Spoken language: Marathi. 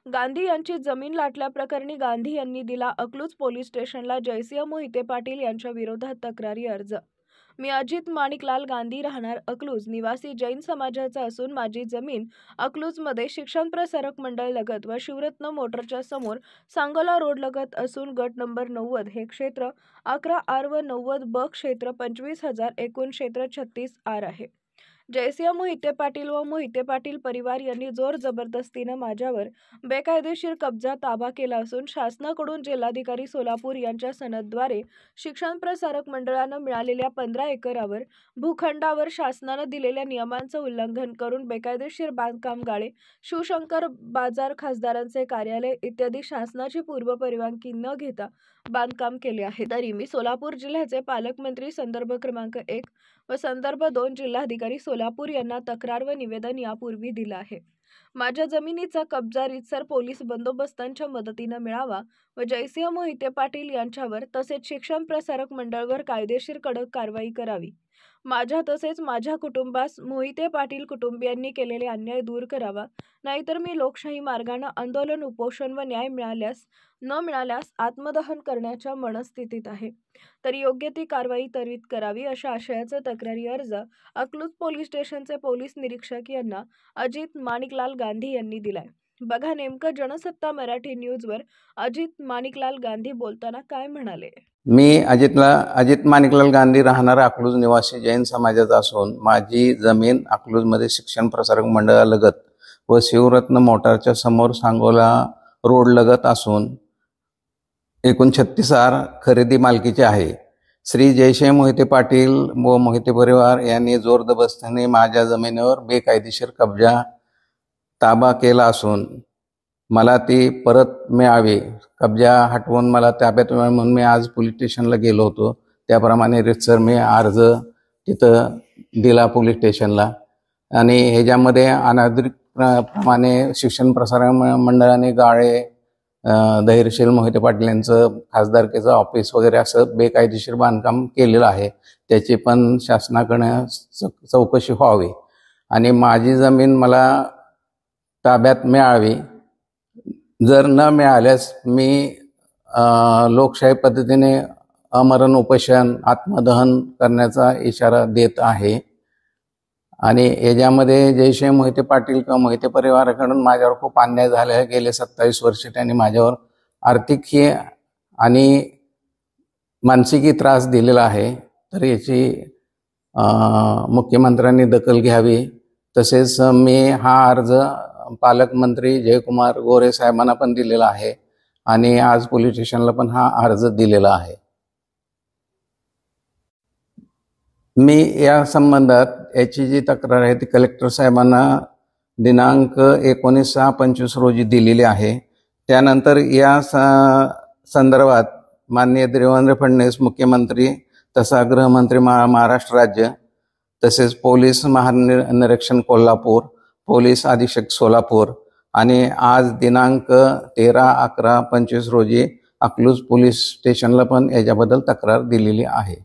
गांधी यांची जमीन लाटल्याप्रकरणी गांधी यांनी दिला अकलूज पोलीस स्टेशनला जयसिंह मोहिते पाटील यांच्या विरोधात तक्रारी अर्ज। मी अजित माणिकलाल गांधी, राहणार अकलूज, निवासी जैन समाजाचा असून माझी जमीन अकलूजमध्ये शिक्षण प्रसारक मंडळ लगत व शिवरत्न मोटरच्या समोर सांगोला रोड लगत असून गट नंबर 90 हे क्षेत्र 11R व 90B क्षेत्र 25,000 एकूण क्षेत्र 36R आहे। जयसिंह मोहिते पाटील व मोहिते पाटील परिवार यांनी जोर जबरदस्तीने माझ्यावर बेकायदेशीर कब्जा ताबा केला असून शासनाकडून जिल्हाधिकारी सोलापूर यांच्या सनदद्वारे शिक्षण प्रसारक मंडळानं मिळालेल्या 15 एकरावर भूखंडावर शासनानं दिलेल्या नियमांचं उल्लंघन करून बेकायदेशीर बांधकाम गाळे, शिवशंकर बाजार, खासदारांचे कार्यालय इत्यादी शासनाची पूर्व परवानगी न घेता बांधकाम केले आहे। तरी मी सोलापूर जिल्ह्याचे पालकमंत्री संदर्भ क्रमांक 1 व संदर्भ 2 जिल्हाधिकारी सोलापूर यांना तक्रार व निवेदन यापूर्वी दिलं आहे। माझ्या जमिनीचा कब्जा रीतसर पोलीस बंदोबस्तांच्या मदतीने मिळावा व जयसिंह मोहिते पाटील यांच्यावर तसेच शिक्षण प्रसारक मंडळावर कायदेशीर कडक कारवाई करावी। माझ्या तसेच माझ्या कुटुंबास मोहिते पाटील कुटुंबियांनी केलेले अन्याय दूर करावा, नाहीतर मी लोकशाही मार्गाने आंदोलन, उपोषण व न्याय न मिळाल्यास आत्मदहन करण्याच्या मनस्थितीत आहे। तर योग्य ती कारवाई त्वरित करावी अशा आशयाचा तक्रारी अर्ज अकलूज पोलीस स्टेशनचे पोलीस निरीक्षक यांना अजित माणिकलाल गांधी यांनी दिलाय। बघा नेमकं जनसत्ता मराठी न्यूजवर अजित माणिकलाल गांधी बोलताना काय म्हणाले। मी अजित माणिकलाल गांधी, राहणार अकलूज, निवासी जैन समाजाचा असून माझी जमीन अकलूजमध्ये शिक्षण प्रसारक मंडळालगत व शिवरत्न मोटारच्या समोर सांगोला रोड लगत असून एकूण 36R खरेदी मालकीचे आहे। श्री जयसिंह मोहिते पाटील व मोहिते परिवार यांनी जोरजबरदस्तीने माझ्या जमिनीवर बेकायदेशीर कब्जा ताबा केला असून मला ती परत मिळावी, कब्जा हटवून मला ताब्यात मिळावी म्हणून मी आज पोलीस स्टेशनला गेलो होतो। त्याप्रमाणे रितसर मी अर्ज तिथं दिला पोलीस स्टेशनला आणि ह्याच्यामध्ये अनाधिकृत प्रमाणे शिक्षण प्रसारक मंडळाने गाळे, धैर्यशील मोहिते पाटील यांचं खासदारकीचं ऑफिस वगैरे असं बेकायदेशीर बांधकाम केलेलं आहे। त्याची पण शासनाकडे चौकशी व्हावी आणि माझी जमीन मला ताब्यात मिळावी। जर न मिळाल्यास मी लोकशाही पद्धतीने आमरण उपोषण, आत्मदहन करण्याचा इशारा देत आहे। आणि याच्यामध्ये जयसिंह मोहिते पाटील किंवा मोहिते परिवाराकडून माझ्यावर खूप अन्याय झाला आहे। गेले 27 वर्ष त्यांनी माझ्यावर आर्थिक आणि मानसिक त्रास दिलेला आहे। तर याची मुख्यमंत्र्यांनी दखल घ्यावी। तसेच मी हा अर्ज पालकमंत्री जयकुमार गोरे साहेबांना पण दिलेला आहे आणि आज पोलीस स्टेशनला पण हा अर्ज दिलेला आहे। मी या संबंधात याची जी तक्रार आहे ती कलेक्टर साहेबांना दिनांक 19/6/25 रोजी दिलेली आहे। त्यानंतर या संदर्भात माननीय देवेंद्र फडणवीस मुख्यमंत्री तथा गृहमंत्री महाराष्ट्र राज्य, तसेच पोलीस महानिरीक्षक कोल्हापूर, पोलीस अधीक्षक सोलापूर आणि आज दिनांक 13/11/25 रोजी अकलूज पोलीस स्टेशनला पण याच्याबद्दल तक्रार दिलेली आहे।